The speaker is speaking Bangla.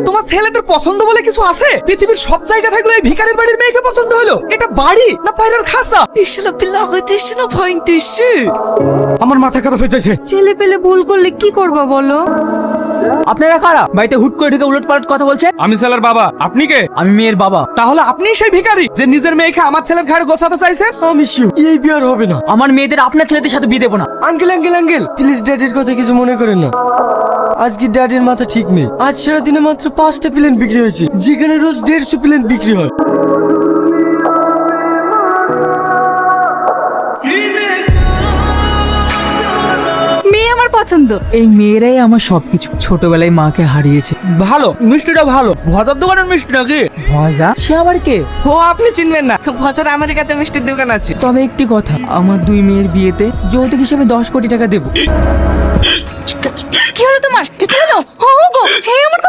তোমার ছেলেদের পছন্দ বলে কিছু আছে? পৃথিবীর সব জায়গা থাকলে এই ভিখারির বাড়ির মেয়েকে পছন্দ হলো? এটা বাড়ি না পায়রার খাঁচা? আমার মাথা খারাপ হয়ে যাচ্ছে। ছেলে পেলে ভুল করলে কি করবা বলো? আপনারা কারা বাড়িতে হুট করে ঢুকে উলটপালট কথা বলছেন? আমি ছেলের বাবা। আপনি কে? আমি মেয়ের বাবা। তাহলে আপনি সেই ভিখারি যে নিজের মেয়েকে আমার ছেলের ঘাড়ে গোছাতে চাইছেন? আমি শিওর এই বিয়ে আর হবে না। আমার মেয়েদের আপনার ছেলেদের সাথে বিয়ে দেবো না। আঙ্কেল আঙ্কেল আঙ্কেল প্লিজ ড্যাডির কথা কিছু মনে করেন না। আজকে ড্যাডির মাথা ঠিক নেই। আজ সারাদিনে মাত্র 5টা প্লেন বিক্রি হয়েছে, যেখানে রোজ 150 প্লেন বিক্রি হয়। মেয়ে আমার পছন্দ। এই মেয়েরাই আমার সবকিছু। ছোটবেলায় মাকে হারিয়েছে। ভালো, মিষ্টিটা ভালো। ভজার দোকানের মিষ্টি নাকি? ভজা? সে আবার কে? ও আপনি চিনবেন না, ভজার আমেরিকাতে মিষ্টির দোকান আছে। তবে একটি কথা, আমার 2 মেয়ের বিয়েতে যৌতুক হিসেবে 10 কোটি টাকা দেবো। কি হলো তোমার? কি হলো? ও গো, সে আমার